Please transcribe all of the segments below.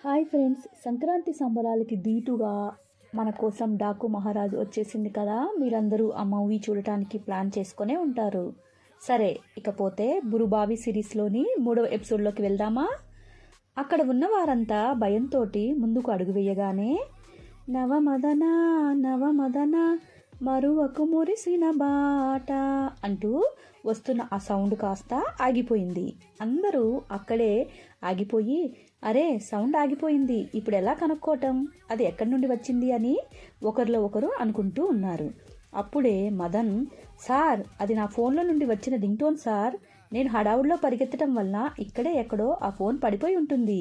Hi friends, Sankranti సంబరాలకి ధీటుగా మన కోసం డాకు మహారాజు వచ్చేసింది కదా. మీరందరూ ఆ మూవీ చూడటానికి ప్లాన్ చేసుకునే ఉంటారు. సరే, ఇకపోతే బురుబావి సిరీస్లోని 3వ ఎపిసోడ్లోకి వెళ్దామా. అక్కడ ఉన్న వారంతా భయంతో ముందుకు అడుగు వేయగానే నవమదన నవమదన మరువకు మురిసిన బాట అంటూ వస్తున్న ఆ సౌండ్ కాస్త ఆగిపోయింది. అందరూ అక్కడే ఆగిపోయి, అరే సౌండ్ ఆగిపోయింది, ఇప్పుడు ఎలా కనుక్కోవటం, అది ఎక్కడి నుండి వచ్చింది అని ఒకరిలో ఒకరు అనుకుంటూ ఉన్నారు. అప్పుడే మదన్, సార్ అది నా ఫోన్లో నుండి వచ్చిన రింగ్ టోన్ సార్, నేను హడావుడిలో పరిగెత్తడం వల్ల ఇక్కడే ఎక్కడో ఆ ఫోన్ పడిపోయి ఉంటుంది,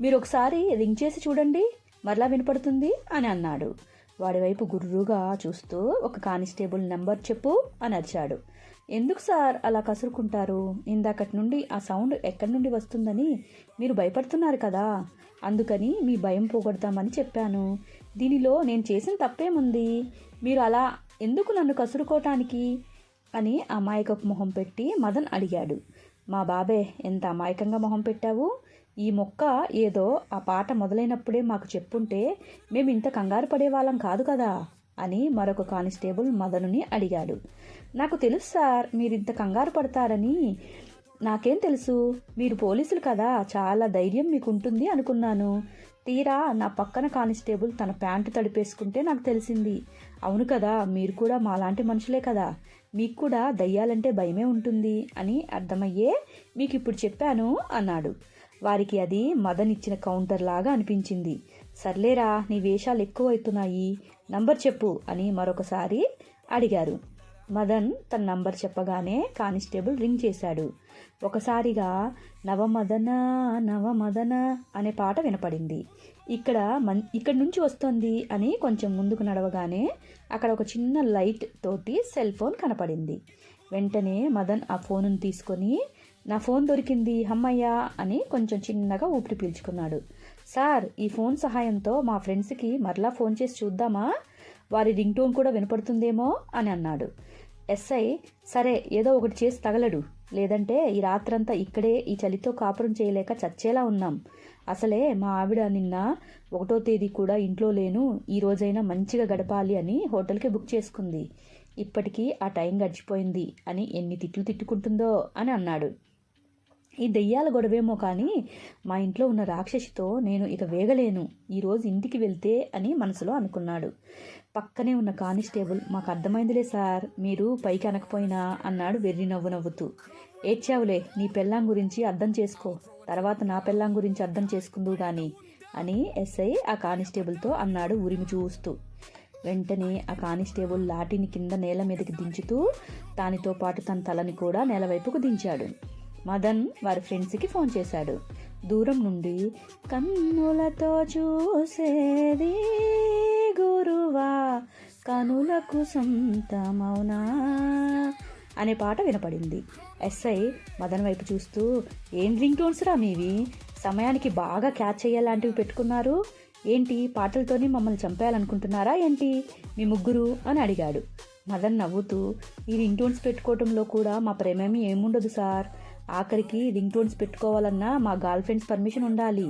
మీరు ఒకసారి రింగ్ చేసి చూడండి, మరలా వినపడుతుంది అని అన్నాడు. వాడి వైపు గుర్రుగా చూస్తూ, ఒక కానిస్టేబుల్ నెంబర్ చెప్పు అని అరిచాడు. ఎందుకు సార్ అలా కసురుకుంటారు, ఇందాకటి నుండి ఆ సౌండ్ ఎక్కడి నుండి వస్తుందని మీరు భయపడుతున్నారు కదా, అందుకని మీ భయం పోగొడతామని చెప్పాను. దీనిలో నేను చేసిన తప్పేముంది, మీరు అలా ఎందుకు నన్ను కసురుకోవటానికి అని అమాయకపు మొహం పెట్టి మదన్ అడిగాడు. మా బాబే, ఎంత అమాయకంగా మొహం పెట్టావు, ఈ మొక్క ఏదో ఆ పాట మొదలైనప్పుడే మాకు చెప్పుంటే మేము ఇంత కంగారు పడేవాళ్ళం కాదు కదా అని మరొక కానిస్టేబుల్ మదనుని అడిగాడు. నాకు తెలుసు సార్, మీరు ఇంత కంగారు పడతారని, నాకేం తెలుసు, మీరు పోలీసులు కదా, చాలా ధైర్యం మీకు ఉంటుంది అనుకున్నాను. తీరా నా పక్కన కానిస్టేబుల్ తన ప్యాంటు తడిపేసుకుంటే నాకు తెలిసింది. అవును కదా, మీరు కూడా మాలాంటి మనుషులే కదా, మీకు కూడా దయ్యాలంటే భయమే ఉంటుంది అని అర్థమయ్యే మీకు ఇప్పుడు చెప్పాను అన్నాడు. వారికి అది మదన్ ఇచ్చిన కౌంటర్ లాగా అనిపించింది. సర్లేరా, నీ వేషాలు ఎక్కువవుతున్నాయి, నంబర్ చెప్పు అని మరొకసారి అడిగారు. మదన్ తన నంబర్ చెప్పగానే కానిస్టేబుల్ రింగ్ చేశాడు. ఒకసారిగా నవమదన నవమదన అనే పాట వినపడింది. ఇక్కడి నుంచి వస్తుంది అని కొంచెం ముందుకు నడవగానే అక్కడ ఒక చిన్న లైట్ తోటి సెల్ ఫోన్ కనపడింది. వెంటనే మదన్ ఆ ఫోనును తీసుకొని, నా ఫోన్ దొరికింది హమ్మయ్యా అని కొంచెం చిన్నగా ఊపిరి పీల్చుకున్నాడు. సార్, ఈ ఫోన్ సహాయంతో మా ఫ్రెండ్స్కి మరలా ఫోన్ చేసి చూద్దామా, వారి రింగ్ టోన్ కూడా వినపడుతుందేమో అని అన్నాడు. ఎస్ఐ, సరే ఏదో ఒకటి చేసి తగలడు, లేదంటే ఈ రాత్రంతా ఇక్కడే ఈ చలితో కాపురం చేయలేక చచ్చేలా ఉన్నాం. అసలే మా ఆవిడ నిన్న 1వ తేదీ కూడా ఇంట్లో లేను, ఈ రోజైనా మంచిగా గడపాలి అని హోటల్కి బుక్ చేసుకుంది. ఇప్పటికీ ఆ టైం గడిచిపోయింది అని ఎన్ని తిట్లు తిట్టుకుంటుందో అని అన్నాడు. ఈ దెయ్యాల గొడవేమో కానీ మా ఇంట్లో ఉన్న రాక్షసితో నేను ఇక వేగలేను, ఈరోజు ఇంటికి వెళ్తే అని మనసులో అనుకున్నాడు. పక్కనే ఉన్న కానిస్టేబుల్, మాకు అర్థమైందిలే సార్, మీరు పైకి అనకపోయినా అన్నాడు వెర్రి నవ్వు నవ్వుతూ. ఏడ్చావులే, నీ పెళ్ళాం గురించి అర్థం చేసుకో, తర్వాత నా పెళ్ళాం గురించి అర్థం చేసుకుందువు గాని అని ఎస్ఐ ఆ కానిస్టేబుల్తో అన్నాడు ఉరిమి చూస్తూ. వెంటనే ఆ కానిస్టేబుల్ లాఠీని కింద నేల మీదకి దించుతూ దానితో పాటు తన తలని కూడా నేల వైపుకు దించాడు. మదన్ వారి ఫ్రెండ్స్కి ఫోన్ చేశాడు. దూరం నుండి కన్నులతో చూసేది గురువా కనులకు సొంతమౌనా అనే పాట వినపడింది. ఎస్ఐ మదన్ వైపు చూస్తూ, ఏం రింగ్ టోన్స్ రా మీవి, సమయానికి బాగా క్యాచ్ అయ్యేలాంటివి పెట్టుకున్నారు, ఏంటి పాటలతోనే మమ్మల్ని చంపేయాలనుకుంటున్నారా ఏంటి మీ ముగ్గురు అని అడిగాడు. మదన్ నవ్వుతూ, ఈ రింగ్ టోన్స్ పెట్టుకోవటంలో కూడా మా ప్రేమేమీ ఏముండదు సార్, ఆఖరికి రింగ్ టోన్స్ పెట్టుకోవాలన్నా మా గర్ల్ ఫ్రెండ్స్ పర్మిషన్ ఉండాలి,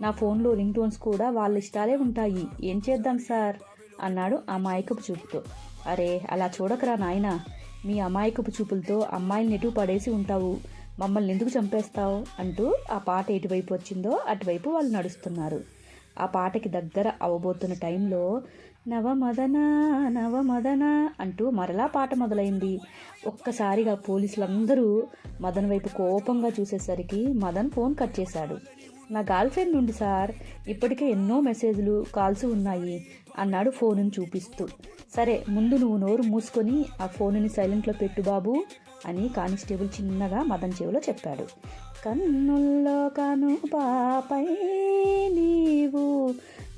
నా ఫోన్లో రింగ్ టోన్స్ కూడా వాళ్ళ ఇష్టాలే ఉంటాయి, ఏం చేద్దాం సార్ అన్నాడు అమాయకపు చూపుతో. అరే అలా చూడకరా నాయనా, మీ అమాయకపు చూపులతో అమ్మాయిల్ని ఎటు పడేసి ఉంటావు, మమ్మల్ని ఎందుకు చంపేస్తావు అంటూ ఆ పాట ఎటువైపు వచ్చిందో అటువైపు వాళ్ళు నడుస్తున్నారు. ఆ పాటకి దగ్గర అవ్వబోతున్న టైంలో నవమదన నవమదన అంటూ మరలా పాట మొదలైంది. ఒక్కసారిగా పోలీసులందరూ మదన్ వైపు కోపంగా చూసేసరికి మదన్ ఫోన్ కట్ చేశాడు. నా గర్ల్ ఫ్రెండ్ నుండి సార్, ఇప్పటికే ఎన్నో మెసేజ్లు కాల్స్ ఉన్నాయి అన్నాడు ఫోనుని చూపిస్తూ. సరే ముందు నువ్వు నోరు మూసుకొని ఆ ఫోనుని సైలెంట్లో పెట్టు బాబు అని కానిస్టేబుల్ చిన్నగా మదన్ చెవిలో చెప్పాడు. కన్నుల్లో కను పాపై నీవు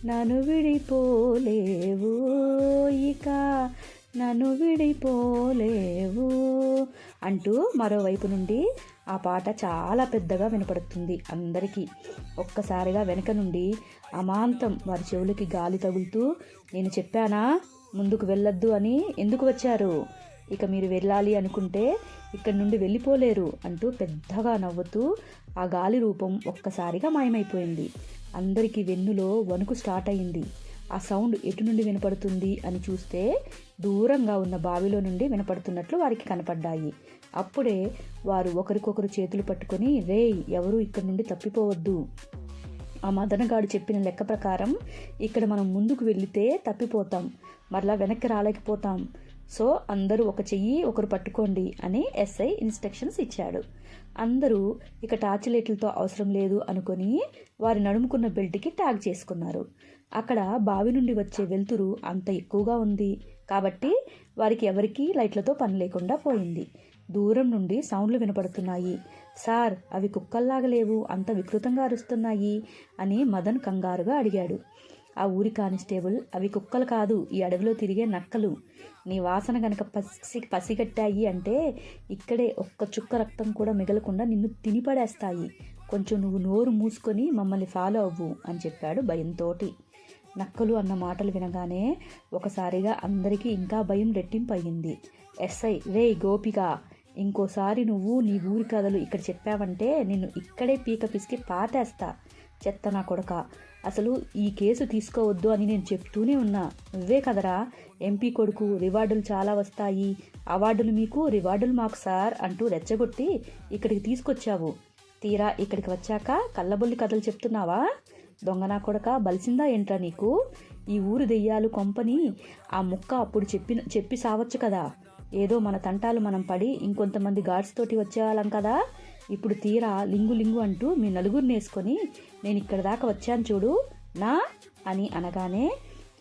నన్ను విడిపోలేవు, ఇక నన్ను విడిపోలేవు అంటూ మరోవైపు నుండి ఆ పాట చాలా పెద్దగా వినపడుతుంది అందరికీ. ఒక్కసారిగా వెనక నుండి అమాంతం వారి చెవులకి గాలి తగులుతూ, నేను చెప్పానా ముందుకు వెళ్ళొద్దు అని, ఎందుకు వచ్చారు, ఇక మీరు వెళ్ళాలి అనుకుంటే ఇక్కడి నుండి వెళ్ళిపోలేరు అంటూ పెద్దగా నవ్వుతూ ఆ గాలి రూపం ఒక్కసారిగా మాయమైపోయింది. అందరికీ వెన్నులో వణుకు స్టార్ట్ అయింది. ఆ సౌండ్ ఎటు నుండి వినపడుతుంది అని చూస్తే దూరంగా ఉన్న బావిలో నుండి వినపడుతున్నట్లు వారికి కనపడ్డాయి. అప్పుడే వారు ఒకరికొకరు చేతులు పట్టుకొని, రేయ్, ఎవరూ ఇక్కడి నుండి తప్పిపోవద్దు. ఆ మదనగాడు చెప్పిన లెక్క ప్రకారం ఇక్కడ మనం ముందుకు వెళితే తప్పిపోతాం, మరలా వెనక్కి రాలేకపోతాం. సో అందరూ ఒక చెయ్యి ఒకరు పట్టుకోండి అని ఎస్ఐ ఇన్స్ట్రక్షన్స్ ఇచ్చాడు. అందరూ ఇక టార్చ్ లైట్లతో అవసరం లేదు అనుకొని వారి నడుముకున్న బెల్ట్కి ట్యాగ్ చేసుకున్నారు. అక్కడ బావి నుండి వచ్చే వెలుతురు అంత ఎక్కువగా ఉంది కాబట్టి వారికి ఎవరికీ లైట్లతో పని లేకుండా పోయింది. దూరం నుండి సౌండ్లు వినపడుతున్నాయి. సార్, అవి కుక్కల్లాగా లేవు, అంత వికృతంగా అరుస్తున్నాయి అని మదన్ కంగారుగా అడిగాడు. ఆ ఊరి కానిస్టేబుల్, అవి కుక్కలు కాదు, ఈ అడవిలో తిరిగే నక్కలు. నీ వాసన గనక పసిగట్టాయి అంటే ఇక్కడే ఒక్క చుక్క రక్తం కూడా మిగలకుండా నిన్ను తినిపడేస్తాయి. కొంచెం నువ్వు నోరు మూసుకొని మమ్మల్ని ఫాలో అవ్వు అని చెప్పాడు భయంతోటి. నక్కలు అన్న మాటలు వినగానే ఒకసారిగా అందరికీ ఇంకా భయం రెట్టింపు అయ్యింది. ఎస్ఐ, రే గోపిక, ఇంకోసారి నువ్వు నీ ఊరి కథలు ఇక్కడ చెప్పావంటే నిన్ను ఇక్కడే పీక పిసికి పాతేస్తా. చెత్త నా కొడక, అసలు ఈ కేసు తీసుకోవద్దు అని నేను చెప్తూనే ఉన్నా. నువ్వే కదరా ఎంపీ కొడుకు, రివార్డులు చాలా వస్తాయి, అవార్డులు మీకు, రివార్డులు మాకు సార్ అంటూ రెచ్చగొట్టి ఇక్కడికి తీసుకొచ్చావు. తీరా ఇక్కడికి వచ్చాక కళ్ళబొల్లి కథలు చెప్తున్నావా? దొంగ నా కొడక, బలిసిందా ఏంట్రా నీకు? ఈ ఊరు దెయ్యాలు కొంపని ఆ ముక్క అప్పుడు చెప్పి సావచ్చు కదా. ఏదో మన తంటాలు మనం పడి ఇంకొంతమంది గార్డ్స్ తోటి వచ్చేవాళ్ళం కదా. ఇప్పుడు తీరా లింగు లింగు అంటూ మీ నలుగురిని వేసుకొని నేను ఇక్కడ దాకా వచ్చాను చూడు నా అని అనగానే,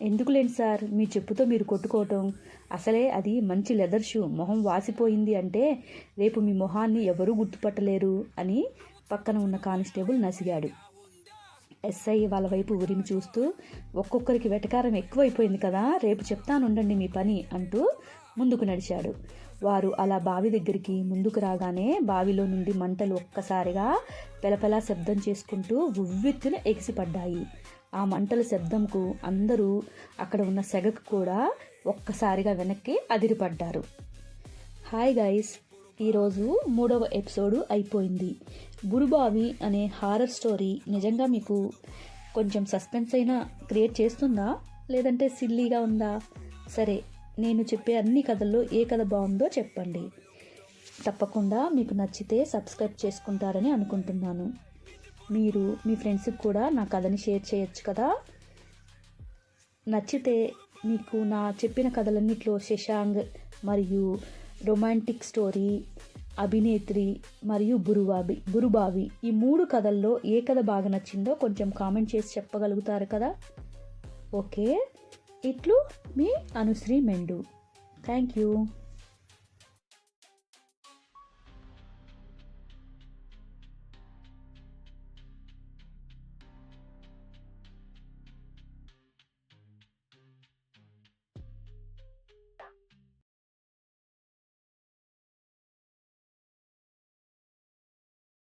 ఎందుకులేండి సార్, మీ చెప్పుతో మీరు కొట్టుకోవటం, అసలే అది మంచి లెదర్ షూ, మొహం వాసిపోయింది అంటే రేపు మీ మొహాన్ని ఎవరూ గుర్తుపట్టలేరు అని పక్కన ఉన్న కానిస్టేబుల్ నసిగాడు. ఎస్ఐ వాళ్ళ వైపు ఉరిమి చూస్తూ, ఒక్కొక్కరికి వెటకారం ఎక్కువైపోయింది కదా, రేపు చెప్తానుండండి మీ పని అంటూ ముందుకు నడిచాడు. వారు అలా బావి దగ్గరికి ముందుకు రాగానే బావిలో నుండి మంటలు ఒక్కసారిగా పెలపెలా శబ్దం చేసుకుంటూ ఉవ్వెత్తున ఎగిసిపడ్డాయి. ఆ మంటల శబ్దంకు అందరూ అక్కడ ఉన్న సెగకు కూడా ఒక్కసారిగా వెనక్కి అదిరిపడ్డారు. హాయ్ గైస్, ఈరోజు 3వ ఎపిసోడు అయిపోయింది. బురుబావి అనే హారర్ స్టోరీ నిజంగా మీకు కొంచెం సస్పెన్స్ అయినా క్రియేట్ చేస్తుందా, లేదంటే సిల్లీగా ఉందా? సరే, నేను చెప్పే అన్ని కథల్లో ఏ కథ బాగుందో చెప్పండి. తప్పకుండా మీకు నచ్చితే సబ్స్క్రైబ్ చేసుకుంటారని అనుకుంటున్నాను. మీరు మీ ఫ్రెండ్స్కి కూడా నా కథని షేర్ చేయొచ్చు కదా. నచ్చితే మీకు నా చెప్పిన కథలన్నిట్లో శశాంక్ మరియు రొమాంటిక్ స్టోరీ, అభినేత్రి మరియు బురుబావి ఈ 3 కథల్లో ఏ కథ బాగా నచ్చిందో కొంచెం కామెంట్ చేసి చెప్పగలుగుతారు కదా. ఓకే, ఇట్లు మీ అనుశ్రీ మెండు. Thank you.